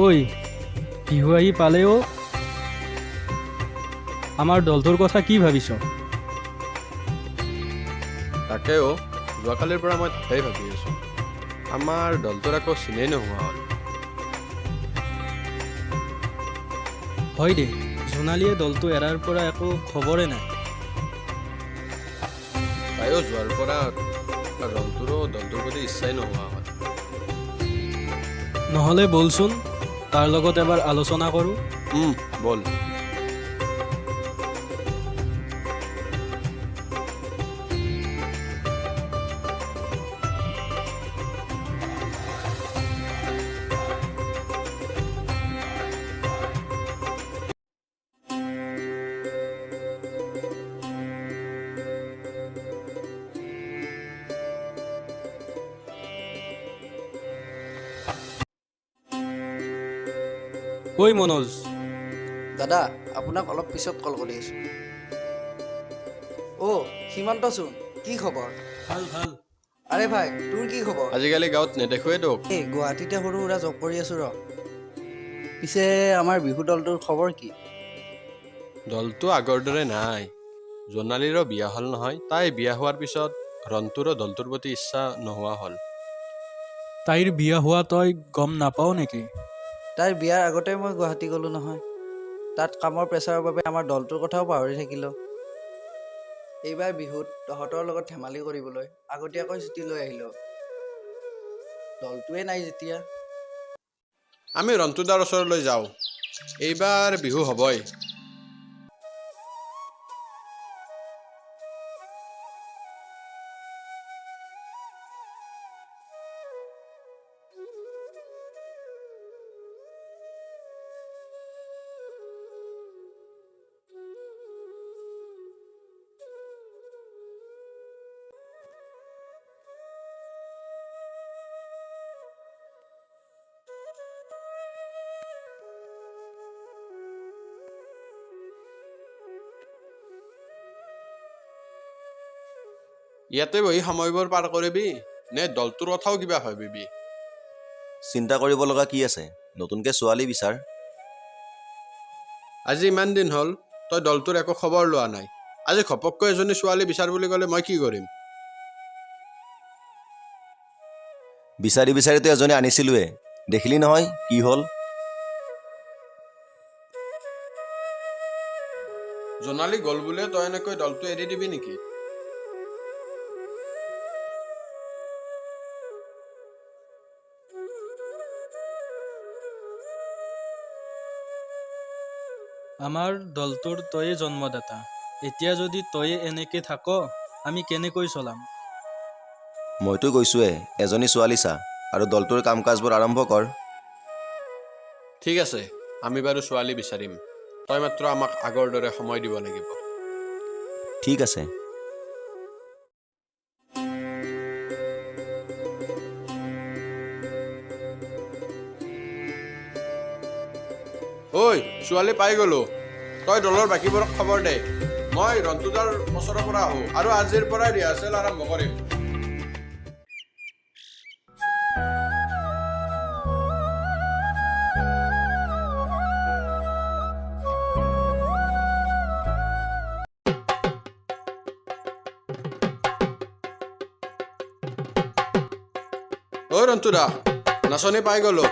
ঐ বিহু আহি পালেও আমাৰ দলটোৰ কথা কি ভাবিছ? তাকেও যোৱাকালিৰ পৰা মই তাকেই ভাবি আছো। আমাৰ দলটোৰ আকৌ চিনেই নোহোৱা হ'ল। হয় দে, জোনালীয়ে দলটো এৰাৰ পৰা একো খবৰে নাই। তাইও যোৱাৰ পৰা দলটোৰ প্ৰতি ইচ্ছাই নোহোৱা হ'ল। নহ'লে বলচোন তাৰ লগত এবাৰ আলোচনা কৰোঁ। বল। ঐ মনোজ, দাদা আপোনাক অলপ পিছত কল কৰি আছোঁ। সীমান্তচোন, কি খবৰ? ভাল ভাল। আৰে ভাই, তোৰ কি খবৰ? আজিকালি গাঁৱত নেদেখোৱে তোক। এই গুৱাহাটীতে সৰু সুৰা জব কৰি আছোঁ ৰ। পিছে আমাৰ বিহু দলটোৰ খবৰ কি? দলটো আগৰ দৰে নাই। জোনালীৰো বিয়া হ'ল নহয়। তাই বিয়া হোৱাৰ পিছত ৰন্তুৰো দলটোৰ প্ৰতি ইচ্ছা নোহোৱা হ'ল। তাইৰ বিয়া হোৱা তই গম নাপাও নেকি? তাইৰ বিয়াৰ আগতে মই গুৱাহাটী গ'লোঁ নহয়। তাত কামৰ প্ৰেছাৰৰ বাবে আমাৰ দলটোৰ কথাও পাহৰি থাকিলোঁ। এইবাৰ বিহুত তহঁতৰ লগত ধেমালি কৰিবলৈ আগতীয়াকৈ ছুটি লৈ আহিলোঁ। দলটোৱে নাই যেতিয়া। আমি ৰন্তুদাৰ ওচৰলৈ যাওঁ। এইবাৰ বিহু হ'বই। ইয়াতে বহি সময়বোৰ পাৰ কৰিবি নে দলটোৰ কথাও কিবা ভাবিবি? চিন্তা কৰিব লগা কি আছে? নতুনকে ছোৱালী বিচাৰ। আজি ইমান দিন হ'ল তই দলটোৰ একো খবৰ লোৱা নাই। আজি ঘপককৈ এজনী ছোৱালী বিচাৰ বুলি ক'লে মই কি কৰিম? বিচাৰি বিচাৰিতো এজনী আনিছিলোৱে, দেখিলি নহয় কি হ'ল। জোনালী গ'ল বুলিয়ে তই এনেকৈ দলটো এৰি দিবি নেকি? আমাৰ দলটোৰ তয়ে জন্মদাতা। এতিয়া যদি তয়ে এনেকে থাক, আমি কেনেকৈ চলাম? মইতো গৈছোৱে, এজনী ছোৱালী চা আৰু দলটোৰ কাম কাজবোৰ আৰম্ভ কৰ। ঠিক আছে, আমি বাৰু ছোৱালী বিচাৰিম। তই মাত্ৰ আমাক আগৰ দৰে সময় দিব লাগিব। ঠিক আছে। ঐ, ছোৱালী পাই গ'লো। তই দলৰ বাকীবোৰক খবৰ দে। মই ৰন্তুদাৰ ওচৰৰ পৰা আহোঁ আৰু আজিৰ পৰাই ৰিহাৰ্চেল আৰম্ভ কৰিম। ৰন্তুদা, নাচনী পাই গ'লো।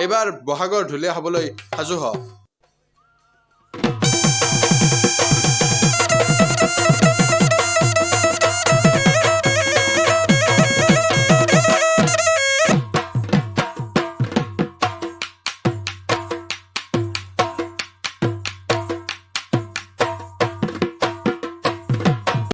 এইবাৰ বহাগৰ ঢুলীয়া হ'বলৈ সাজু হ।